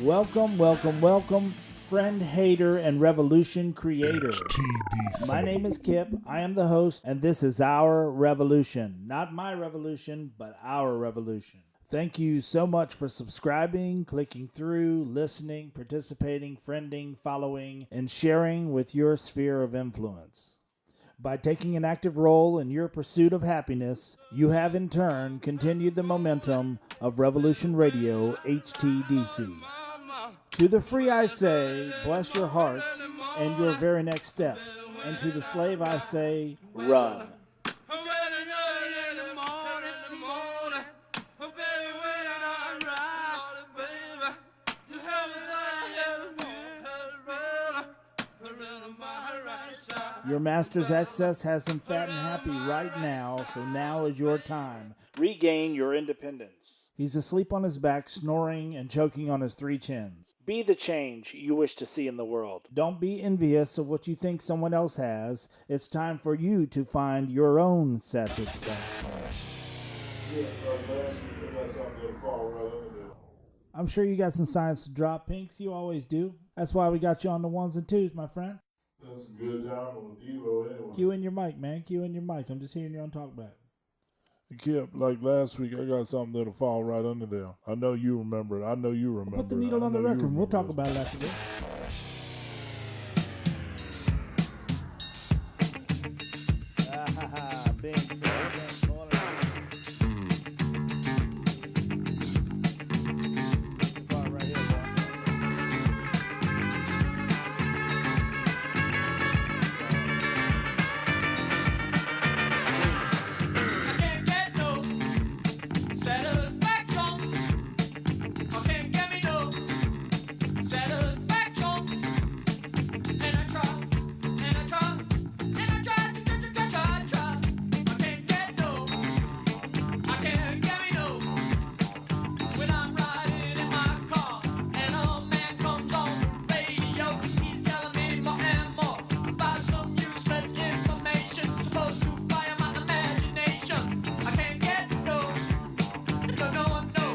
Welcome, friend, hater, and revolution creator. HTDC. My name is Kip, I am the host, and this is our revolution. Not my revolution, but our revolution. Thank you so much for subscribing, clicking through, listening, participating, friending, following, and sharing with your sphere of influence. By taking an active role in your pursuit of happiness, you have in turn continued the momentum of Revolution Radio HTDC. To the free I say, bless your hearts and your very next steps. And to the slave I say, run. Your master's excess has him fat and happy right now, so now is your time. Regain your independence. He's asleep on his back, snoring and choking on his 3 chins. Be the change you wish to see in the world. Don't be envious of what you think someone else has. It's time for you to find your own satisfaction. I'm sure you got some science to drop, Pinks. You always do. That's why we got you on the 1s and 2s, my friend. That's a good time on the Devo anyway. Cue in your mic, man. Cue in your mic. I'm just hearing you on talkback. Kip, like last week, I got something that'll fall right under there. I know you remember it. I know you remember it. Put the needle on the record. We'll talk about it after this. Bing, bing, bing. This is the part right here,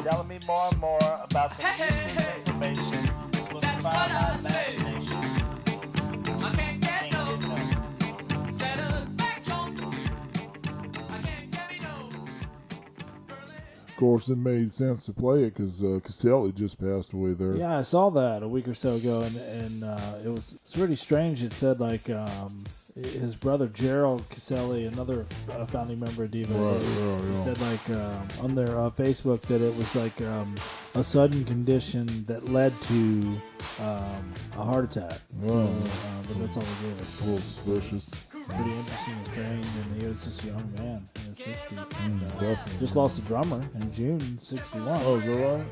telling me more and more about some useless information. It's supposed to fire my imagination. I can't get no satisfaction. I can't get me no. Of course, it made sense to play it because Caselli just passed away there. Yeah, I saw that a week or so ago, and it's really strange. It said like his brother Gerald Caselli, another founding member of Devo, said like on their Facebook that it was like a sudden condition that led to a heart attack. Wow. So, but that's all they gave us. A little suspicious. Pretty interesting and strange, and he was just a young man in his 60s. And, Definitely. just lost a drummer in June, 61. Oh, is that right?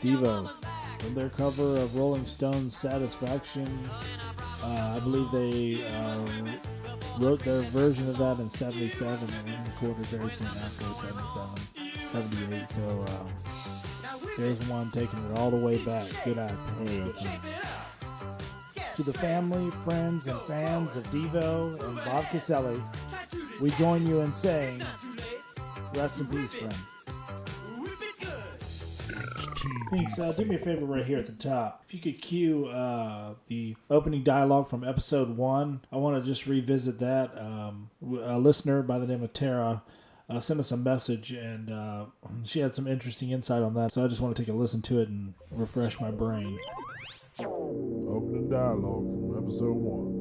Devo, from their cover of Rolling Stone's Satisfaction, I believe they wrote their version of that in 77 and was recorded very soon after 78. So here's one taking it all the way back. Good eye. To the family, friends, and fans of Devo and Bob Caselli, we join you in saying, rest in peace, friend. Pinks, do me a favor right here at the top. If you could cue the opening dialogue from episode 1. I want to just revisit that. A listener by the name of Tara sent us a message, and she had some interesting insight on that. So I just want to take a listen to it and refresh my brain. Opening dialogue from episode 1.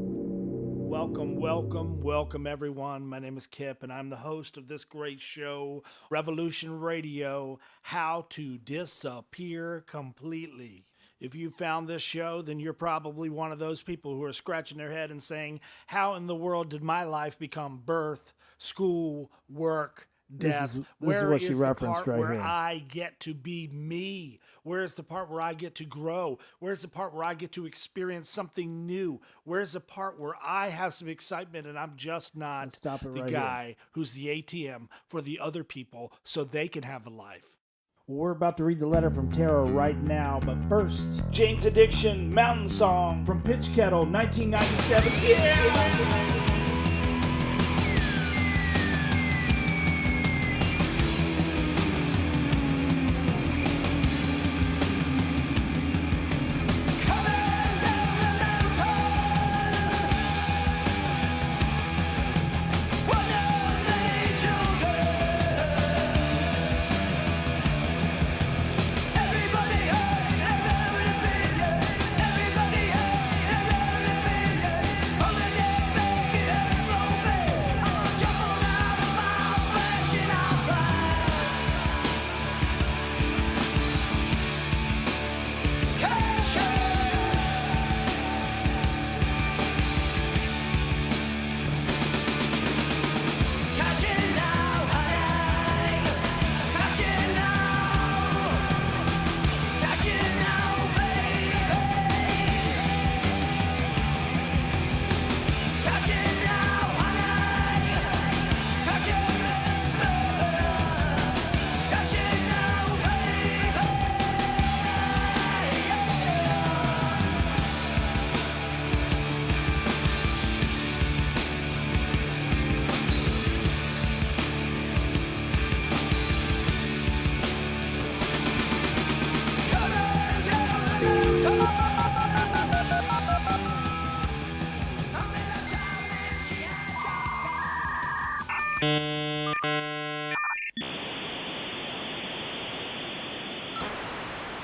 Welcome everyone. My name is Kip, and I'm the host of this great show, Revolution Radio, How to Disappear Completely. If you found this show, then you're probably one of those people who are scratching their head and saying, how in the world did my life become birth, school, work, death? This is what she referenced right where here. I get to be me? Where's the part where I get to grow? Where's the part where I get to experience something new? Where's the part where I have some excitement and I'm just not the guy who's the ATM for the other people so they can have a life? Well, we're about to read the letter from Tara right now, but first, Jane's Addiction, Mountain Song from Pitch Kettle, 1997. Yeah!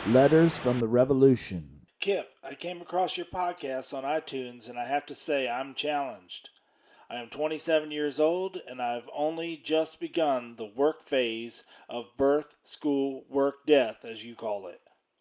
Letters from the Revolution. Kip, I came across your podcast on iTunes, and I have to say I'm challenged. I am 27 years old, and I've only just begun the work phase of birth, school, work, death, as you call it.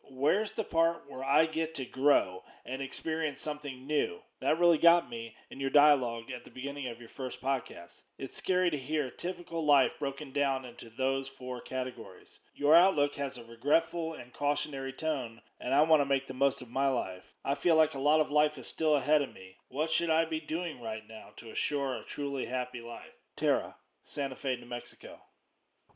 Where's the part where I get to grow and experience something new? That really got me in your dialogue at the beginning of your first podcast. It's scary to hear typical life broken down into those 4 categories. Your outlook has a regretful and cautionary tone, and I want to make the most of my life. I feel like a lot of life is still ahead of me. What should I be doing right now to assure a truly happy life? Tara, Santa Fe, New Mexico.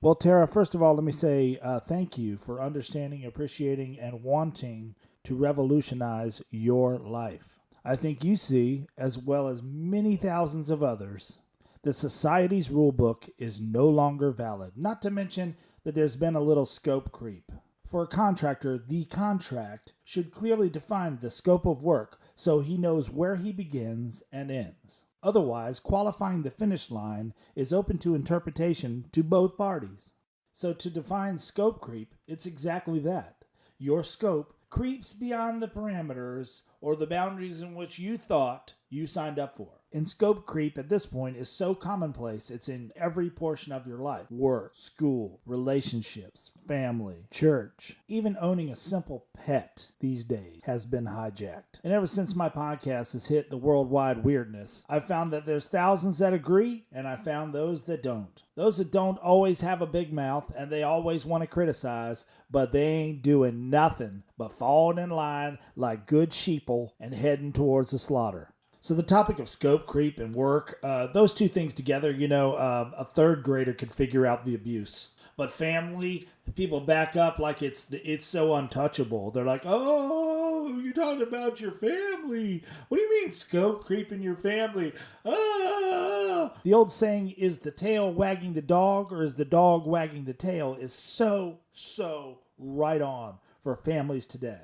Well, Tara, first of all, let me say thank you for understanding, appreciating, and wanting to revolutionize your life. I think you see, as well as many thousands of others, that society's rulebook is no longer valid. Not to mention that there's been a little scope creep. For a contractor, the contract should clearly define the scope of work so he knows where he begins and ends. Otherwise, qualifying the finish line is open to interpretation to both parties. So to define scope creep, it's exactly that. Your scope creeps beyond the parameters or the boundaries in which you thought you signed up for. And scope creep at this point is so commonplace, it's in every portion of your life. Work, school, relationships, family, church. Even owning a simple pet these days has been hijacked. And ever since my podcast has hit the worldwide weirdness, I've found that there's thousands that agree, and I found those that don't. Those that don't always have a big mouth, and they always want to criticize, but they ain't doing nothing but falling in line like good sheeple and heading towards the slaughter. So the topic of scope creep and work, those two things together, a third grader could figure out the abuse. But family, people back up like it's so untouchable. They're like, oh, you're talking about your family. What do you mean scope creep in your family? Ah! The old saying, is the tail wagging the dog or is the dog wagging the tail, is so right on for families today.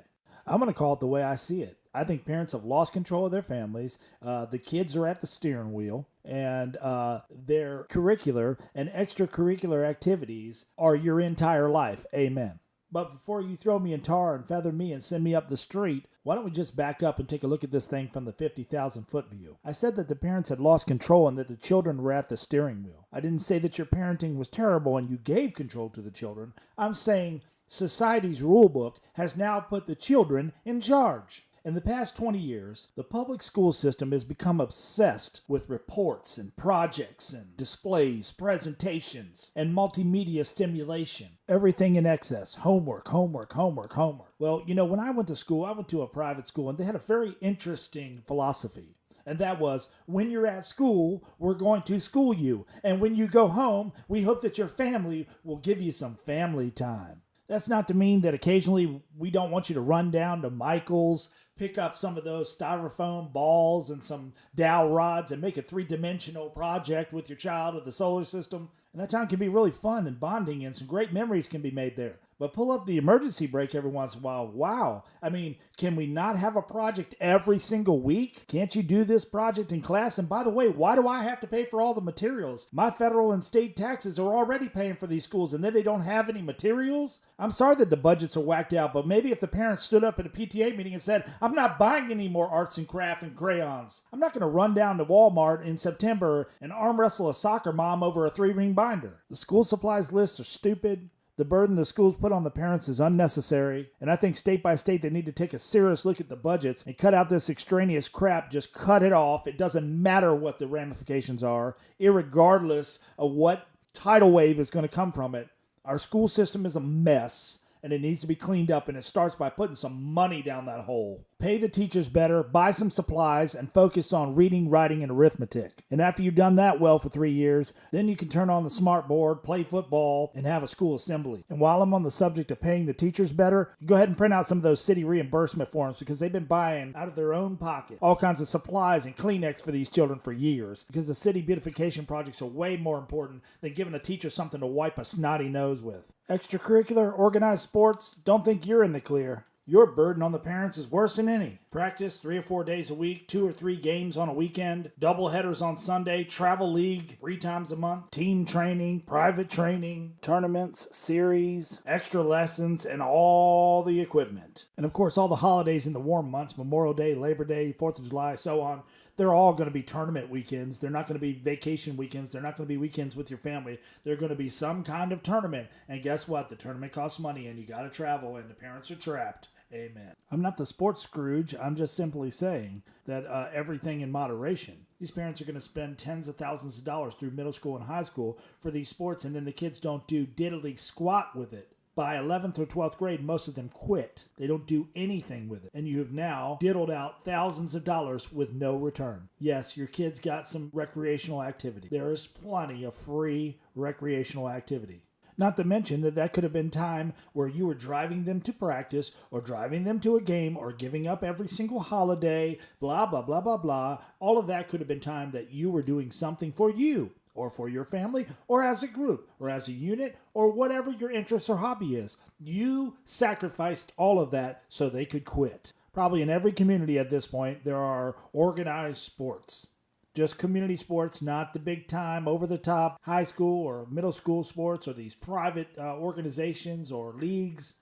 I'm going to call it the way I see it. I think parents have lost control of their families. The kids are at the steering wheel, and their curricular and extracurricular activities are your entire life. Amen. But before you throw me in tar and feather me and send me up the street, why don't we just back up and take a look at this thing from the 50,000-foot view? I said that the parents had lost control and that the children were at the steering wheel. I didn't say that your parenting was terrible and you gave control to the children. I'm saying society's rulebook has now put the children in charge. In the past 20 years, the public school system has become obsessed with reports and projects and displays, presentations, and multimedia stimulation. Everything in excess. Homework. Well, when I went to school, I went to a private school, and they had a very interesting philosophy. And that was, when you're at school, we're going to school you. And when you go home, we hope that your family will give you some family time. That's not to mean that occasionally we don't want you to run down to Michael's, pick up some of those styrofoam balls and some dowel rods and make a 3-dimensional project with your child of the solar system. And that time can be really fun and bonding, and some great memories can be made there. But pull up the emergency brake every once in a while. Wow. I mean, can we not have a project every single week? Can't you do this project in class? And by the way, why do I have to pay for all the materials? My federal and state taxes are already paying for these schools, and then they don't have any materials? I'm sorry that the budgets are whacked out, but maybe if the parents stood up at a PTA meeting and said, I'm not buying any more arts and craft and crayons. I'm not going to run down to Walmart in September and arm wrestle a soccer mom over a 3-ring binder. The school supplies lists are stupid. The burden the schools put on the parents is unnecessary, and I think state by state they need to take a serious look at the budgets and cut out this extraneous crap. Just cut it off. It doesn't matter what the ramifications are, irregardless of what tidal wave is going to come from it. Our school system is a mess, and it needs to be cleaned up, and it starts by putting some money down that hole. Pay the teachers better, buy some supplies, and focus on reading, writing, and arithmetic. And after you've done that well for 3 years, then you can turn on the smart board, play football, and have a school assembly. And while I'm on the subject of paying the teachers better, go ahead and print out some of those city reimbursement forms, because they've been buying out of their own pocket all kinds of supplies and Kleenex for these children for years, because the city beautification projects are way more important than giving a teacher something to wipe a snotty nose with. Extracurricular, organized sports, don't think you're in the clear. Your burden on the parents is worse than any. Practice 3 or 4 days a week, 2 or 3 games on a weekend, double headers on Sunday, travel league 3 times a month, team training, private training, tournaments, series, extra lessons, and all the equipment. And of course, all the holidays in the warm months, Memorial Day, Labor Day, 4th of July, so on. They're all going to be tournament weekends. They're not going to be vacation weekends. They're not going to be weekends with your family. They're going to be some kind of tournament. And guess what? The tournament costs money and you got to travel and the parents are trapped. Amen. I'm not the sports Scrooge. I'm just simply saying that everything in moderation. These parents are going to spend tens of thousands of dollars through middle school and high school for these sports, and then the kids don't do diddly squat with it. By 11th or 12th grade, most of them quit. They don't do anything with it. And you have now diddled out thousands of dollars with no return. Yes, your kids got some recreational activity. There is plenty of free recreational activity. Not to mention that could have been time where you were driving them to practice or driving them to a game or giving up every single holiday, blah, blah, blah, blah, blah. All of that could have been time that you were doing something for you, or for your family, or as a group, or as a unit, or whatever your interest or hobby is. You sacrificed all of that so they could quit. Probably in every community at this point, there are organized sports. Just community sports, not the big time, over-the-top high school or middle school sports or these private organizations or leagues.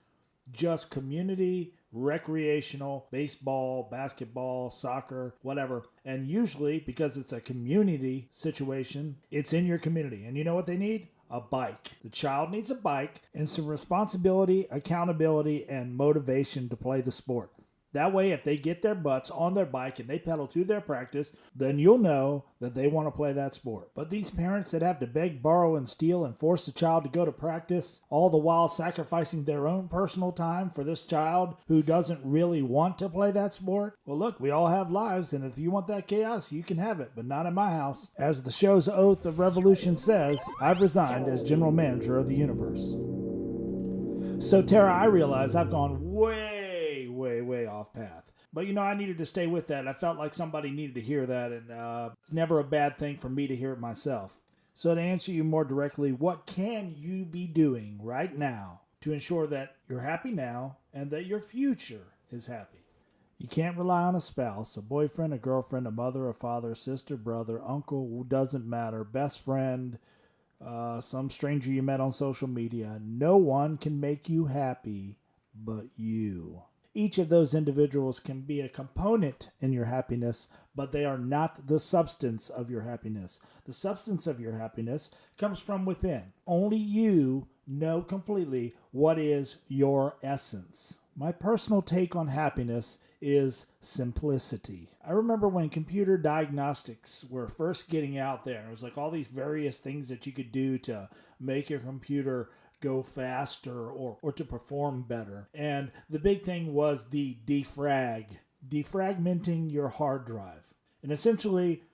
Just community, recreational, baseball, basketball, soccer, whatever. And usually, because it's a community situation, it's in your community. And you know what they need? A bike. The child needs a bike and some responsibility, accountability, and motivation to play the sport. That way, if they get their butts on their bike and they pedal to their practice, then you'll know that they want to play that sport. But these parents that have to beg, borrow, and steal and force the child to go to practice, all the while sacrificing their own personal time for this child who doesn't really want to play that sport, well, look, we all have lives, and if you want that chaos, you can have it, but not in my house. As the show's oath of revolution says, I've resigned as general manager of the universe. So, Tara, I realize I've gone way off path. But, I needed to stay with that. I felt like somebody needed to hear that, and it's never a bad thing for me to hear it myself. So to answer you more directly, what can you be doing right now to ensure that you're happy now and that your future is happy? You can't rely on a spouse, a boyfriend, a girlfriend, a mother, a father, sister, brother, uncle, doesn't matter, best friend, some stranger you met on social media. No one can make you happy but you. Each of those individuals can be a component in your happiness, but they are not the substance of your happiness. The substance of your happiness comes from within. Only you know completely what is your essence. My personal take on happiness is simplicity. I remember when computer diagnostics were first getting out there, it was like all these various things that you could do to make your computer go faster or to perform better. And the big thing was the defragmenting your hard drive. And essentially,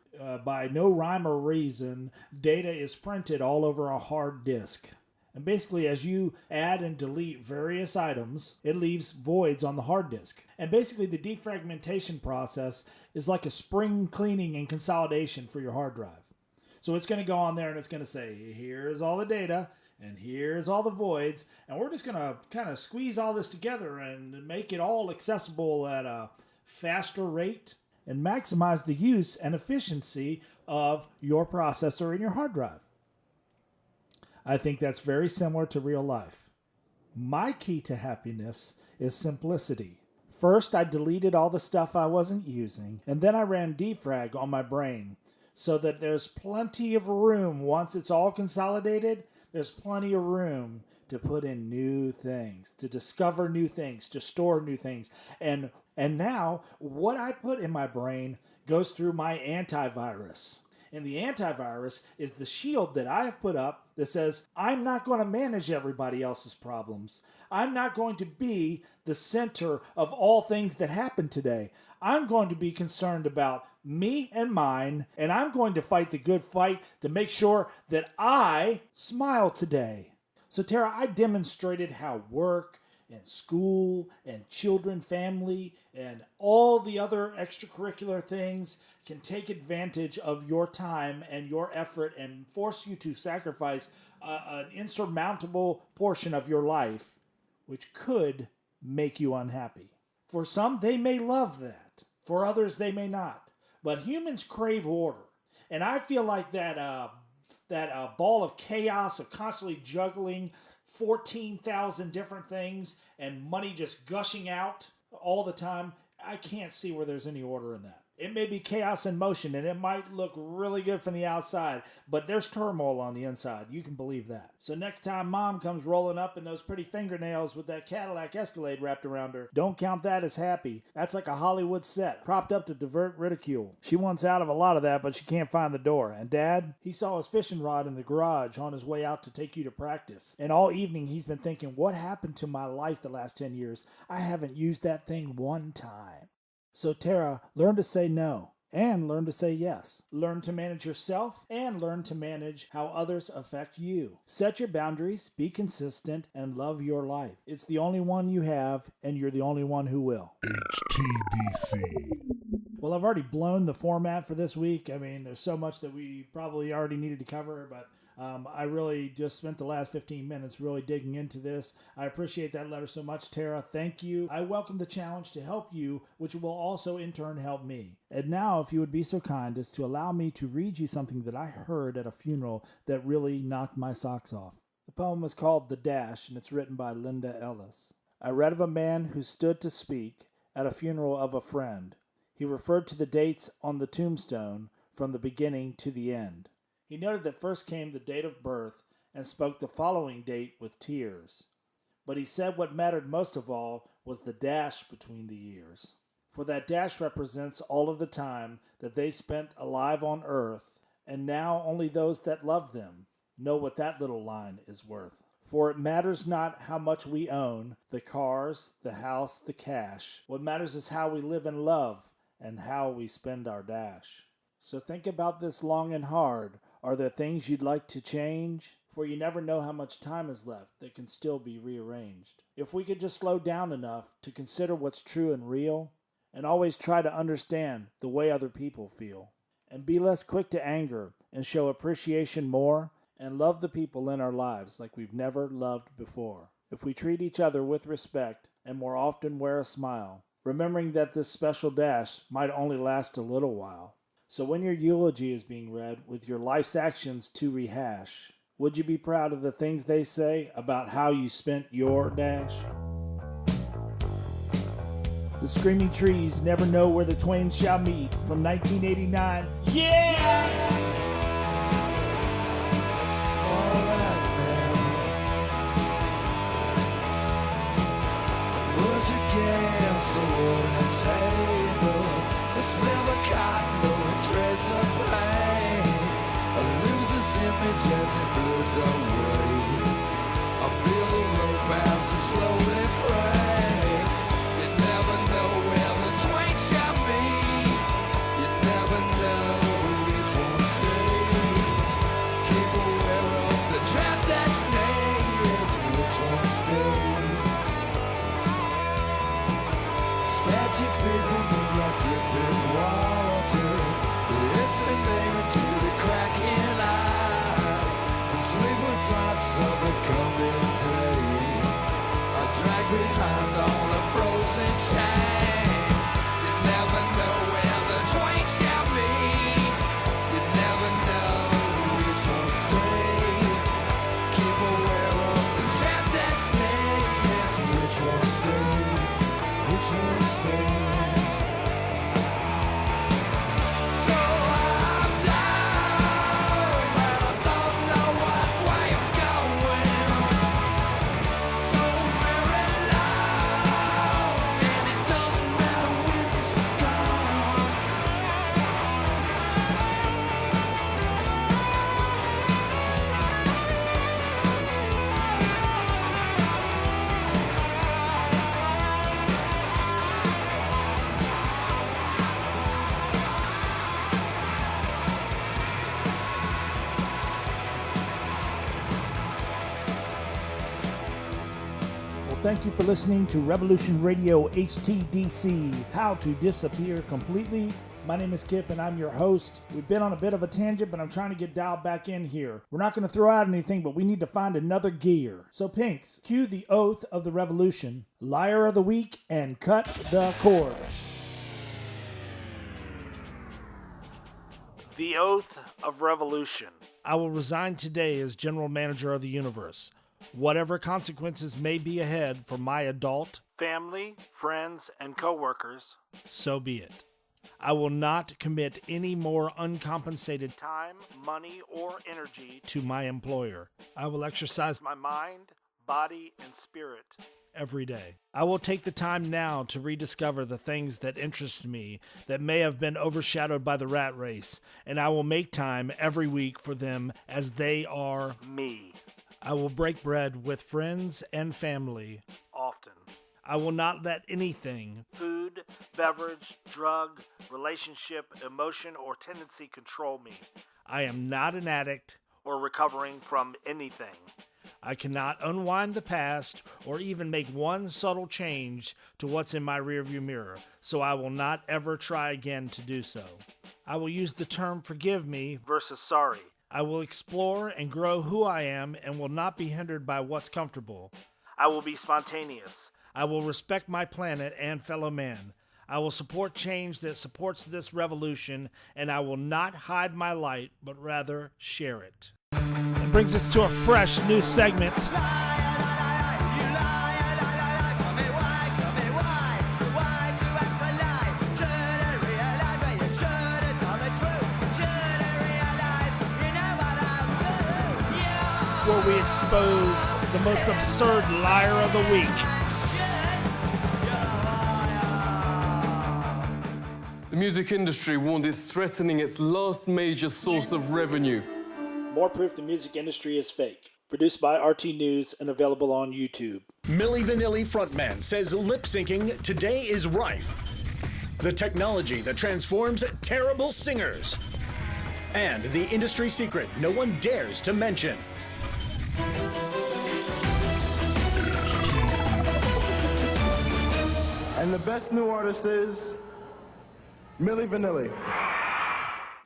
by no rhyme or reason, data is printed all over a hard disk. And basically, as you add and delete various items, it leaves voids on the hard disk. And basically, the defragmentation process is like a spring cleaning and consolidation for your hard drive. So it's going to go on there and it's going to say, here's all the data, and here's all the voids, and we're just going to kind of squeeze all this together and make it all accessible at a faster rate and maximize the use and efficiency of your processor and your hard drive. I think that's very similar to real life. My key to happiness is simplicity. First, I deleted all the stuff I wasn't using, and then I ran defrag on my brain so that there's plenty of room once it's all consolidated. There's plenty of room to put in new things, to discover new things, to store new things. And now what I put in my brain goes through my antivirus. And the antivirus is the shield that I have put up that says, I'm not going to manage everybody else's problems. I'm not going to be the center of all things that happen today. I'm going to be concerned about me and mine, and I'm going to fight the good fight to make sure that I smile today. So, Tara, I demonstrated how work and school and children, family, and all the other extracurricular things can take advantage of your time and your effort and force you to sacrifice an insurmountable portion of your life, which could make you unhappy. For some, they may love that. For others, they may not. But humans crave order. And I feel like that ball of chaos of constantly juggling 14,000 different things and money just gushing out all the time, I can't see where there's any order in that. It may be chaos in motion, and it might look really good from the outside, but there's turmoil on the inside. You can believe that. So next time Mom comes rolling up in those pretty fingernails with that Cadillac Escalade wrapped around her, don't count that as happy. That's like a Hollywood set, propped up to divert ridicule. She wants out of a lot of that, but she can't find the door. And Dad, he saw his fishing rod in the garage on his way out to take you to practice. And all evening he's been thinking, what happened to my life the last 10 years? I haven't used that thing one time. So Tara, learn to say no and learn to say yes. Learn to manage yourself and learn to manage how others affect you. Set your boundaries, be consistent, and love your life. It's the only one you have, and you're the only one who will. HTDC. Well, I've already blown the format for this week. I mean, there's so much that we probably already needed to cover, but I really just spent the last 15 minutes really digging into this. I appreciate that letter so much, Tara. Thank you. I welcome the challenge to help you, which will also in turn help me. And now, if you would be so kind as to allow me to read you something that I heard at a funeral that really knocked my socks off. The poem is called The Dash, and it's written by Linda Ellis. I read of a man who stood to speak at a funeral of a friend. He referred to the dates on the tombstone from the beginning to the end. He noted that first came the date of birth and spoke the following date with tears. But he said what mattered most of all was the dash between the years. For that dash represents all of the time that they spent alive on earth, and now only those that love them know what that little line is worth. For it matters not how much we own, the cars, the house, the cash. What matters is how we live and love, and how we spend our dash. So think about this long and hard. Are there things you'd like to change? For you never know how much time is left that can still be rearranged. If we could just slow down enough to consider what's true and real, and always try to understand the way other people feel, and be less quick to anger and show appreciation more, and love the people in our lives like we've never loved before. If we treat each other with respect and more often wear a smile, remembering that this special dash might only last a little while. So when your eulogy is being read with your life's actions to rehash, would you be proud of the things they say about how you spent your dash? The screaming trees never know where the twain shall meet from 1989. Yeah! Push against the wooden table. It's never caught no trace of pain. I lose this image as it moves away. I feel the rope as it slowly frays. You never know where the twain shall meet. You never know which one stays. Keep aware of the trap that snares. Which one stays? Statue paper, moonlight dripping water. It's the name to the cracking eyes. And sleep with thoughts of a coming day. I drag behind on a frozen chain. You never know where the twain shall meet. You never know which one stays. Keep aware of the trap that snares. Which one stays? Which one stays? So I'm down, but I don't know what way I'm going. So very loud, and it doesn't matter when this is gone. Thank you for listening to Revolution Radio HTDC, How to Disappear Completely. My name is Kip, and I'm your host. We've been on a bit of a tangent, but I'm trying to get dialed back in here. We're not going to throw out anything, but we need to find another gear. So, Pinks, cue the oath of the revolution, liar of the week, and cut the cord. The oath of revolution. I will resign today as general manager of the universe. Whatever consequences may be ahead for my adult, family, friends, and coworkers, so be it. I will not commit any more uncompensated time, money, or energy to my employer. I will exercise my mind, body, and spirit every day. I will take the time now to rediscover the things that interest me that may have been overshadowed by the rat race, and I will make time every week for them as they are me. I will break bread with friends and family often. I will not let anything, food, beverage, drug, relationship, emotion, or tendency control me. I am not an addict or recovering from anything. I cannot unwind the past or even make one subtle change to what's in my rearview mirror, so I will not ever try again to do so. I will use the term forgive me versus sorry. I will explore and grow who I am and will not be hindered by what's comfortable. I will be spontaneous. I will respect my planet and fellow man. I will support change that supports this revolution, and I will not hide my light, but rather share it. That brings us to a fresh new segment. Where we expose the most absurd liar of the week. The music industry warned it's threatening its last major source of revenue. More proof the music industry is fake. Produced by RT News and available on YouTube. Milli Vanilli frontman says lip syncing today is rife. The technology that transforms terrible singers. And the industry secret no one dares to mention. And the best new artist is Milli Vanilli.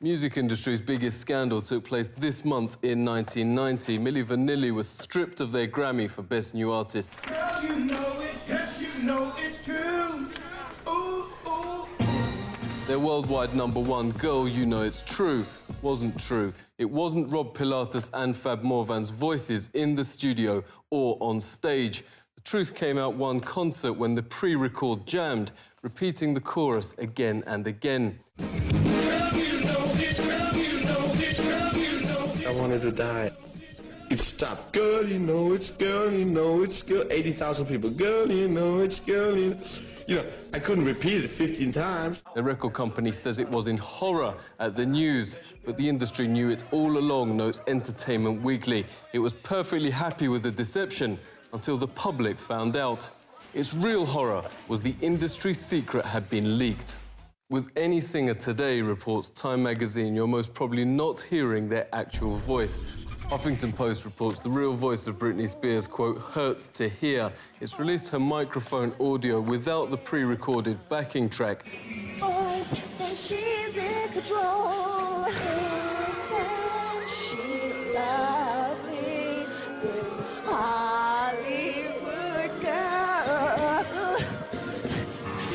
Music industry's biggest scandal took place this month in 1990. Milli Vanilli was stripped of their Grammy for Best New Artist. Girl, you know it's, yes, you know it's true. Ooh, ooh. Their worldwide #1, Girl, You Know It's True, wasn't true. It wasn't Rob Pilatus and Fab Morvan's voices in the studio or on stage. The truth came out one concert when the pre-record jammed, repeating the chorus again and again. I wanted to die. It stopped. Girl, you know it's girl, you know it's girl. 80,000 people. Girl, you know it's girl, you know. You know, I couldn't repeat it 15 times. The record company says it was in horror at the news, but the industry knew it all along, notes Entertainment Weekly. It was perfectly happy with the deception until the public found out. Its real horror was the industry secret had been leaked. With any singer today, reports Time magazine, you're most probably not hearing their actual voice. Huffington Post reports the real voice of Britney Spears, quote, hurts to hear. It's released her microphone audio without the pre-recorded backing track. Voice that she's in control. And she loves me. This Hollywood girl.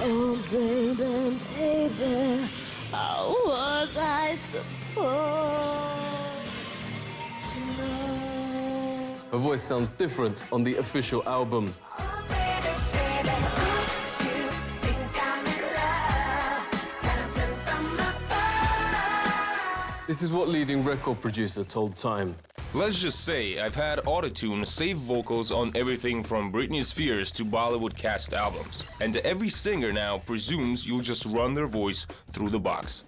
Oh, baby, baby, how was I supposed to know? Her voice sounds different on the official album. Oh, baby, baby, you think I'm in love, that I'm sent from above. This is what leading record producer told Time. Let's just say I've had autotune save vocals on everything from Britney Spears to Bollywood cast albums. And every singer now presumes you'll just run their voice through the box.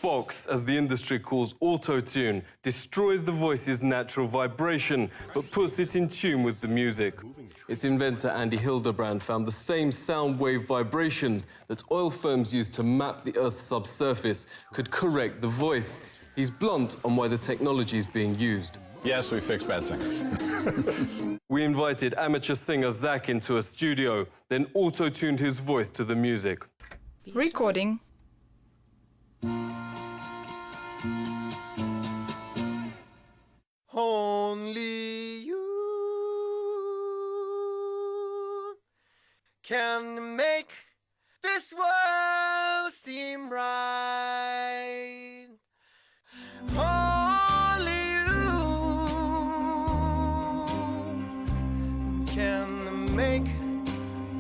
Box, as the industry calls auto-tune, destroys the voice's natural vibration, but puts it in tune with the music. Its inventor, Andy Hildebrand, found the same sound wave vibrations that oil firms use to map the Earth's subsurface could correct the voice. He's blunt on why the technology is being used. Yes, we fix bad singers. We invited amateur singer Zach into a studio, then auto-tuned his voice to the music. Recording. Only you can make this world seem right. Only you can make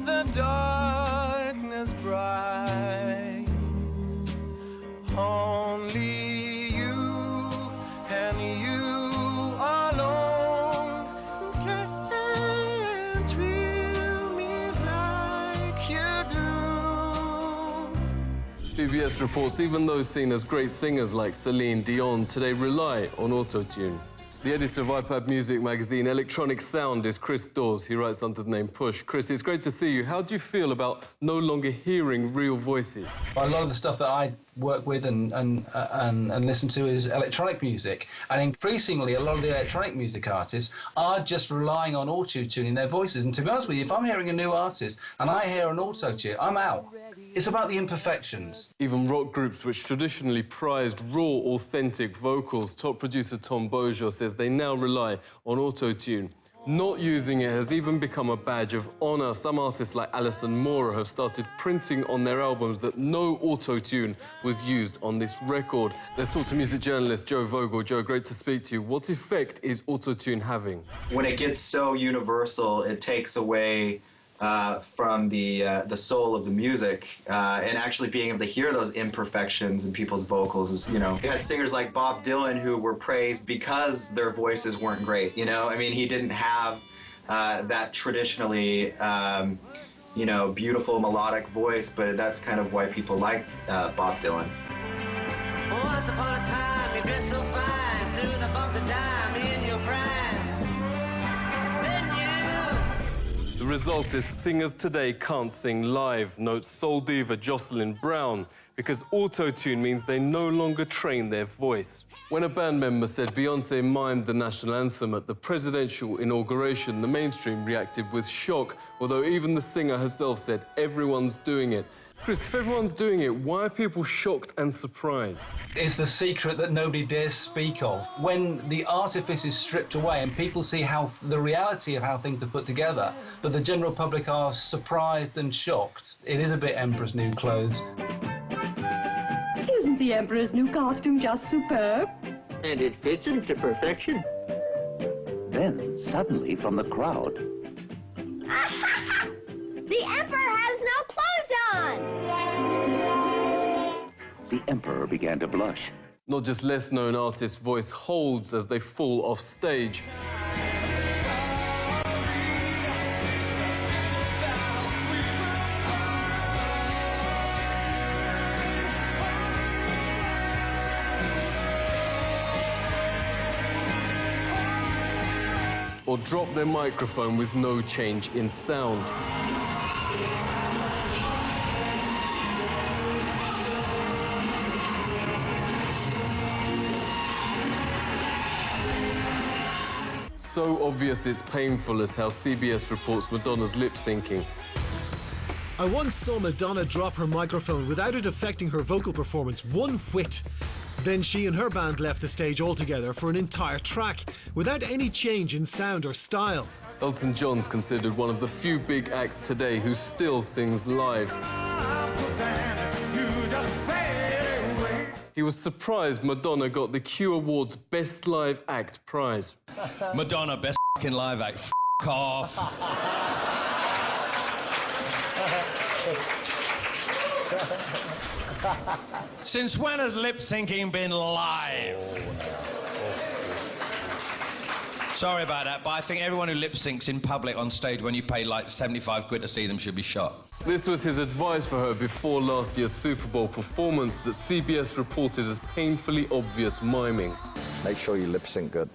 the darkness bright. Only you and you alone can thrill me like you do. CBS reports even those seen as great singers like Celine Dion today rely on autotune. The editor of iPad Music magazine Electronic Sound is Chris Dawes. He writes under the name Push. Chris, it's great to see you. How do you feel about no longer hearing real voices? A lot of the stuff that I work with and listen to is electronic music, and increasingly a lot of the electronic music artists are just relying on auto-tuning their voices. And to be honest with you, if I'm hearing a new artist and I hear an auto-tune, I'm out. It's about the imperfections. Even rock groups which traditionally prized raw, authentic vocals, top producer Tom Bojo says they now rely on auto-tune. Not using it has even become a badge of honor. Some artists like Alison Mora have started printing on their albums that no auto-tune was used on this record. Let's talk to music journalist Joe Vogel. Joe, great to speak to you. What effect is auto-tune having? When it gets so universal, it takes away from the soul of the music, and actually being able to hear those imperfections in people's vocals is, you know, you had singers like Bob Dylan who were praised because their voices weren't great, you know? I mean, he didn't have that traditionally, you know, beautiful melodic voice, but that's kind of why people like Bob Dylan. Once upon a time, you dressed so fine, through the bumps of dime in your prime. The result is singers today can't sing live, notes soul diva Jocelyn Brown, because auto-tune means they no longer train their voice. When a band member said Beyoncé mimed the national anthem at the presidential inauguration, the mainstream reacted with shock, although even the singer herself said everyone's doing it. Chris, if everyone's doing it, why are people shocked and surprised? It's the secret that nobody dares speak of. When the artifice is stripped away and people see how the reality of how things are put together, that the general public are surprised and shocked. It is a bit Emperor's New Clothes. Isn't the Emperor's new costume just superb? And it fits him to perfection. Then, suddenly, from the crowd... The Emperor has no clothes on! The Emperor began to blush. Not just less-known artists' voice holds as they fall off stage. Or drop their microphone with no change in sound. So obvious it's painful as how CBS reports Madonna's lip-syncing. I once saw Madonna drop her microphone without it affecting her vocal performance one whit. Then she and her band left the stage altogether for an entire track, without any change in sound or style. Elton John's considered one of the few big acts today who still sings live. He was surprised Madonna got the Q Awards Best Live Act prize. Madonna, best f***ing live act. F*** off. Since when has lip syncing been live? Sorry about that, but I think everyone who lip syncs in public on stage when you pay like 75 quid to see them should be shot. This was his advice for her before last year's Super Bowl performance that CBS reported as painfully obvious miming. Make sure you lip sync good.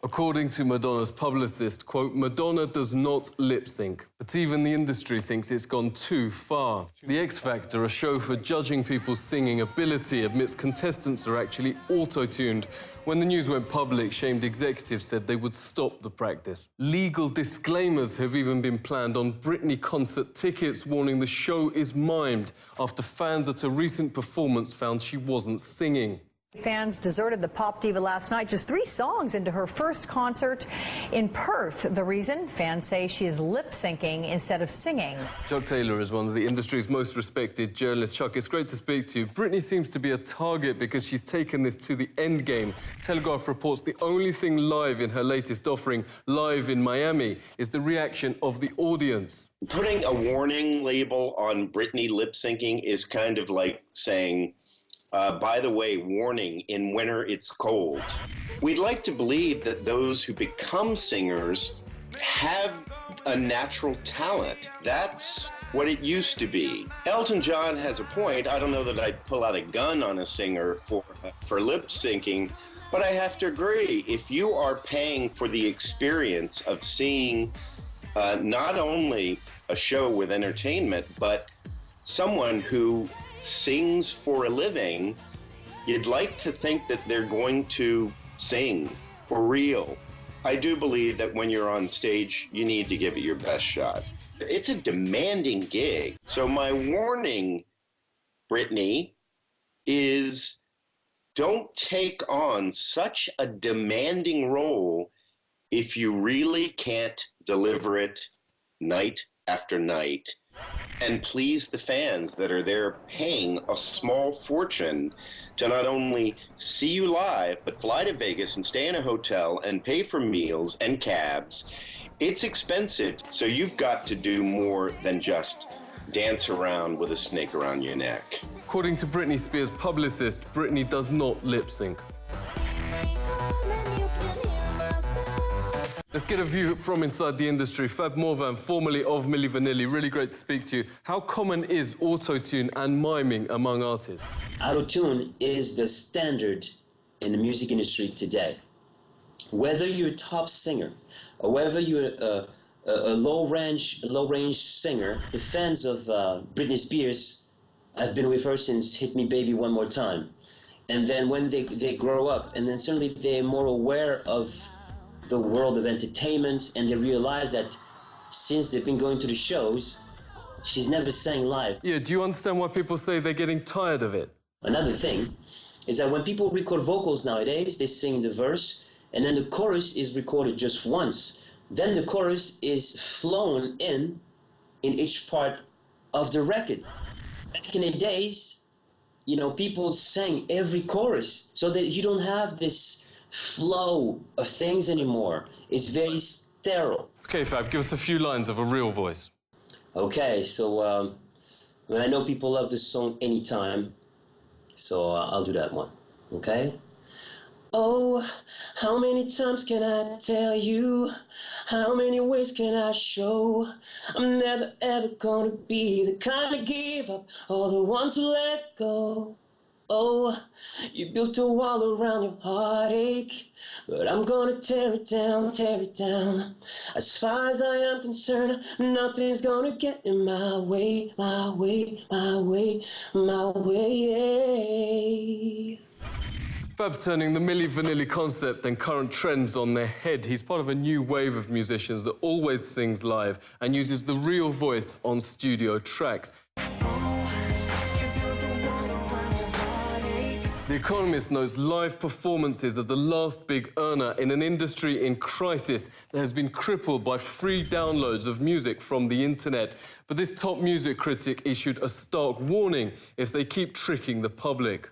According to Madonna's publicist, quote, Madonna does not lip sync, but even the industry thinks it's gone too far. The X Factor, a show for judging people's singing ability, admits contestants are actually auto-tuned. When the news went public, shamed executives said they would stop the practice. Legal disclaimers have even been planned on Britney concert tickets, warning the show is mimed after fans at a recent performance found she wasn't singing. Fans deserted the pop diva last night, just 3 songs into her first concert in Perth. The reason? Fans say she is lip-syncing instead of singing. Chuck Taylor is one of the industry's most respected journalists. Chuck, it's great to speak to you. Britney seems to be a target because she's taken this to the end game. Telegraph reports the only thing live in her latest offering, Live in Miami, is the reaction of the audience. Putting a warning label on Britney lip-syncing is kind of like saying, by the way, warning, in winter it's cold. We'd like to believe that those who become singers have a natural talent. That's what it used to be. Elton John has a point. I don't know that I'd pull out a gun on a singer for lip syncing, but I have to agree. If you are paying for the experience of seeing not only a show with entertainment, but someone who sings for a living, you'd like to think that they're going to sing for real. I do believe that when you're on stage, you need to give it your best shot. It's a demanding gig. So my warning, Britney, is don't take on such a demanding role if you really can't deliver it night after night and please the fans that are there paying a small fortune to not only see you live, but fly to Vegas and stay in a hotel and pay for meals and cabs. It's expensive, so you've got to do more than just dance around with a snake around your neck. According to Britney Spears' publicist, Britney does not lip sync. Let's get a view from inside the industry. Fab Morvan, formerly of Milli Vanilli, really great to speak to you. How common is auto-tune and miming among artists? Auto-tune is the standard in the music industry today. Whether you're a top singer or whether you're a low-range singer, the fans of Britney Spears have been with her since Hit Me Baby One More Time. And then when they grow up, and then suddenly they're more aware of the world of entertainment, and they realize that since they've been going to the shows, she's never sang live. Yeah, do you understand why people say they're getting tired of it? Another thing is that when people record vocals nowadays, they sing the verse, and then the chorus is recorded just once. Then the chorus is flown in each part of the record. Back in the days, you know, people sang every chorus, so that you don't have this flow of things anymore. It's very sterile. Okay, Fab, give us a few lines of a real voice. Okay, so I know people love this song Anytime, so I'll do that one, okay? Oh, how many times can I tell you? How many ways can I show? I'm never ever gonna be the kind to give up or the one to let go. Oh, you built a wall around your heartache, but I'm gonna tear it down, tear it down. As far as I am concerned, nothing's gonna get in my way, my way, my way, my way. Fab's turning the Milli Vanilli concept and current trends on their head. He's part of a new wave of musicians that always sings live and uses the real voice on studio tracks. The Economist notes live performances are the last big earner in an industry in crisis that has been crippled by free downloads of music from the internet. But this top music critic issued a stark warning if they keep tricking the public.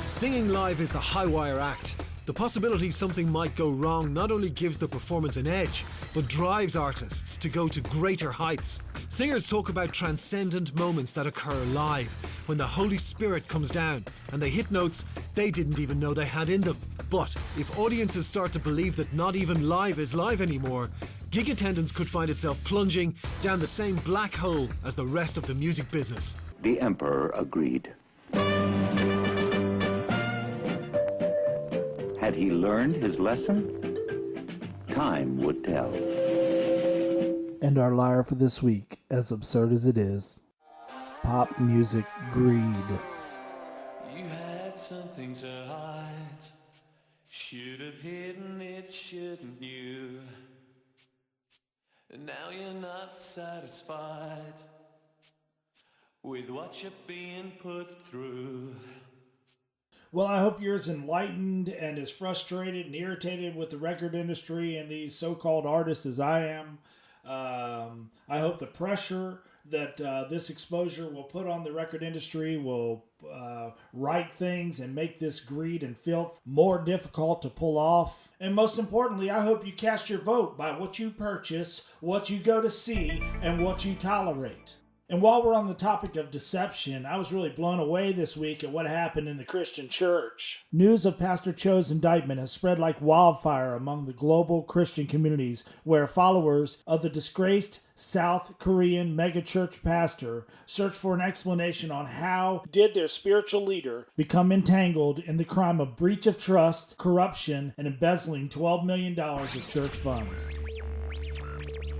Singing live is the high-wire act. The possibility something might go wrong not only gives the performance an edge, but drives artists to go to greater heights. Singers talk about transcendent moments that occur live, when the Holy Spirit comes down and they hit notes they didn't even know they had in them. But if audiences start to believe that not even live is live anymore, gig attendance could find itself plunging down the same black hole as the rest of the music business. The Emperor agreed. Had he learned his lesson? time would tell. And our liar for this week, as absurd as it is, pop music greed. You had something to hide. Should have hidden it, shouldn't you? And now you're not satisfied with what you're being put through. Well, I hope you're as enlightened and as frustrated and irritated with the record industry and these so-called artists as I am. I hope the pressure that this exposure will put on the record industry will right things and make this greed and filth more difficult to pull off. And most importantly, I hope you cast your vote by what you purchase, what you go to see, and what you tolerate. And while we're on the topic of deception, I was really blown away this week at what happened in the Christian church. News of Pastor Cho's indictment has spread like wildfire among the global Christian communities, where followers of the disgraced South Korean megachurch pastor search for an explanation on how did their spiritual leader become entangled in the crime of breach of trust, corruption, and embezzling $12 million of church funds.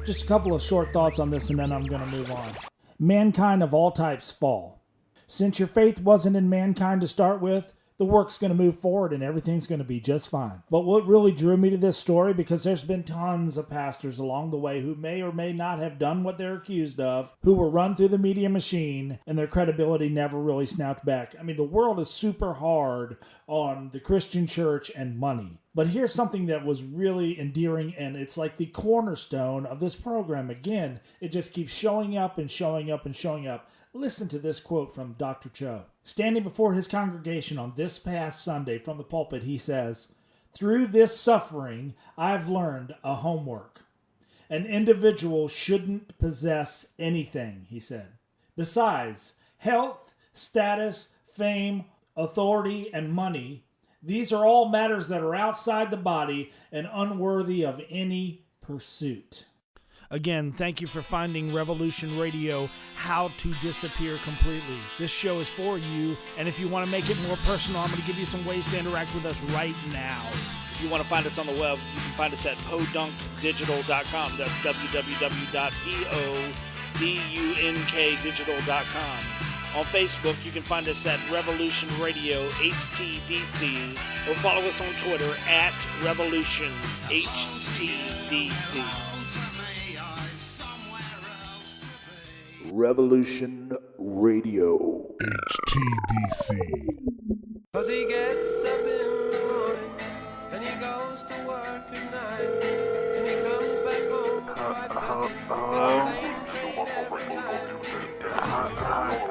Just a couple of short thoughts on this and then I'm going to move on. Mankind of all types fall. Since your faith wasn't in mankind to start with, the work's going to move forward and everything's going to be just fine. But what really drew me to this story, because there's been tons of pastors along the way who may or may not have done what they're accused of, who were run through the media machine and their credibility never really snapped back. I mean, the world is super hard on the Christian church and money. But here's something that was really endearing, and it's like the cornerstone of this program. Again, it just keeps showing up and showing up and showing up. Listen to this quote from Dr. Cho. Standing before his congregation on this past Sunday from the pulpit, he says, "Through this suffering, I've learned a homework. An individual shouldn't possess anything," he said. "Besides, health, status, fame, authority, and money, these are all matters that are outside the body and unworthy of any pursuit." Again, thank you for finding Revolution Radio, How to Disappear Completely. This show is for you, and if you want to make it more personal, I'm going to give you some ways to interact with us right now. If you want to find us on the web, you can find us at podunkdigital.com. That's www.podunkdigital.com. On Facebook, you can find us at Revolution Radio HTDC, or follow us on Twitter at Revolution HTDC. Revolution Radio HTDC. Cause he gets up in the morning, and he goes to work at night, and he comes back home at 5:30.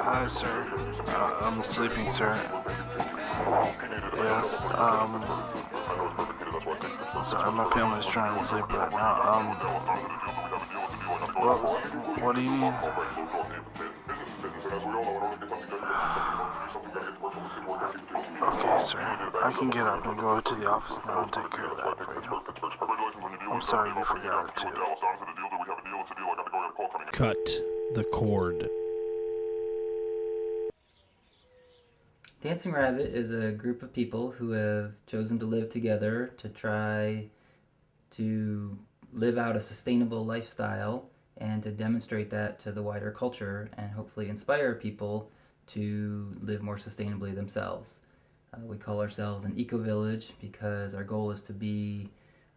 Hi, sir. I'm sleeping, sir. Yes, sorry, my family's trying to sleep right now. What do you need? Okay, sir. I can get up and go to the office now and take care of that for you. I'm sorry you forgot it, too. Cut the cord. Dancing Rabbit is a group of people who have chosen to live together to try to live out a sustainable lifestyle and to demonstrate that to the wider culture and hopefully inspire people to live more sustainably themselves. We call ourselves an eco-village because our goal is to be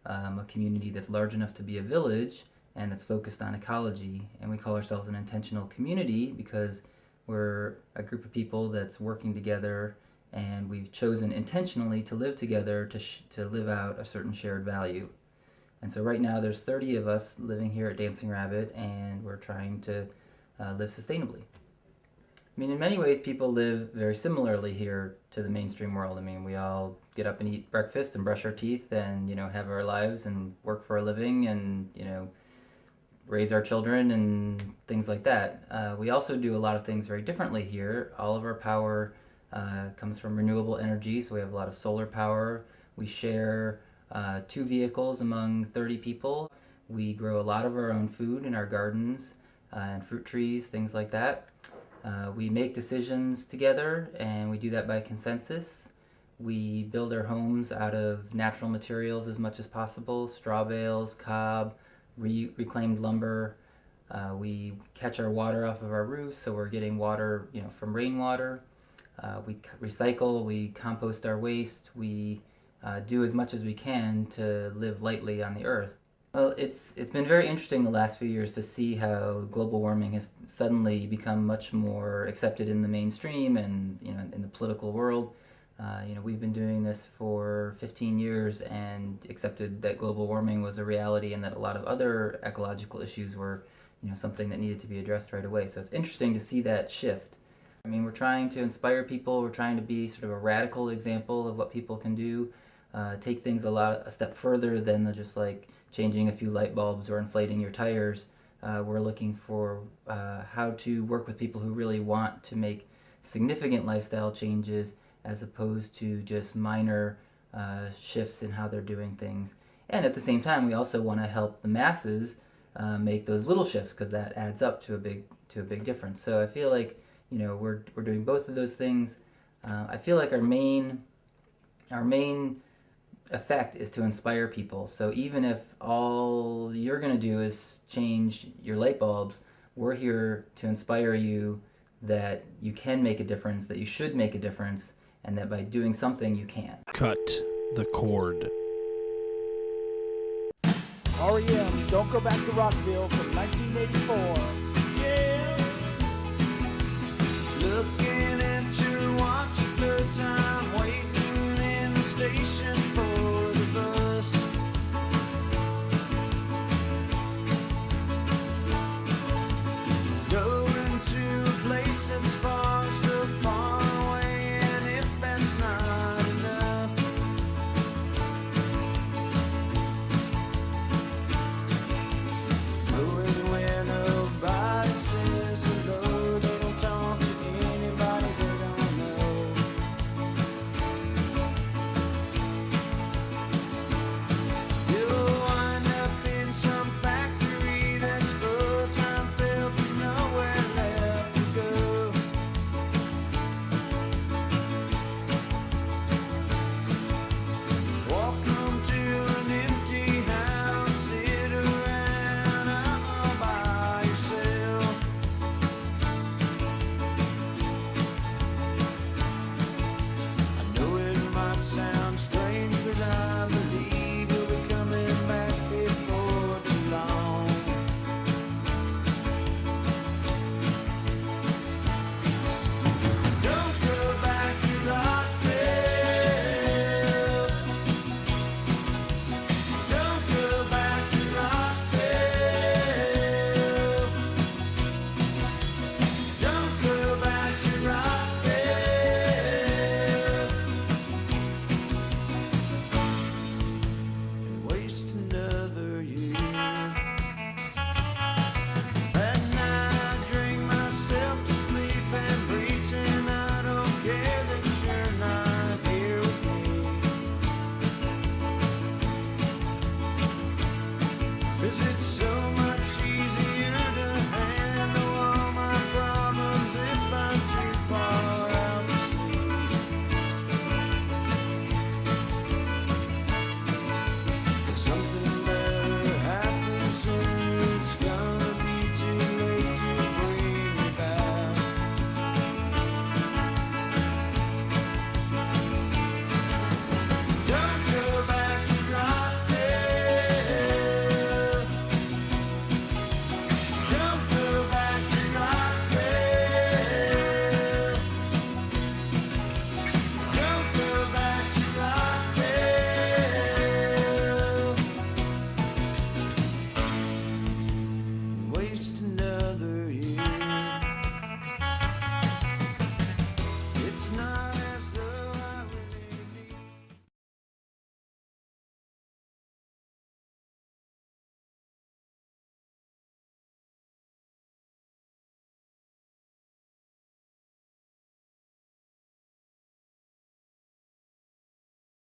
a community that's large enough to be a village and that's focused on ecology. And we call ourselves an intentional community because we're a group of people that's working together and we've chosen intentionally to live together to live out a certain shared value. And so right now there's 30 of us living here at Dancing Rabbit, and we're trying to live sustainably. I mean, in many ways, people live very similarly here to the mainstream world. I mean, we all get up and eat breakfast and brush our teeth and, you know, have our lives and work for a living and, you know, raise our children and things like that. We also do a lot of things very differently here. All of our power comes from renewable energy, so we have a lot of solar power. We share 2 vehicles among 30 people. We grow a lot of our own food in our gardens and fruit trees, things like that. We make decisions together, and we do that by consensus. We build our homes out of natural materials as much as possible, straw bales, cob, reclaimed lumber. We catch our water off of our roofs, so we're getting water, from rainwater. We recycle, we compost our waste, we do as much as we can to live lightly on the earth. Well, it's been very interesting the last few years to see how global warming has suddenly become much more accepted in the mainstream and in the political world. We've been doing this for 15 years and accepted that global warming was a reality and that a lot of other ecological issues were something that needed to be addressed right away. So it's interesting to see that shift. I mean, we're trying to inspire people. We're trying to be sort of a radical example of what people can do. Take things a step further than just like changing a few light bulbs or inflating your tires. We're looking for how to work with people who really want to make significant lifestyle changes as opposed to just minor shifts in how they're doing things. And at the same time, we also want to help the masses make those little shifts, because that adds up to a big difference. So I feel like we're doing both of those things. I feel like our main effect is to inspire people. So even if all you're going to do is change your light bulbs, we're here to inspire you that you can make a difference, that you should make a difference, and that by doing something you can. Cut the cord. REM, Don't Go Back to Rockville from 1984. Yeah. Look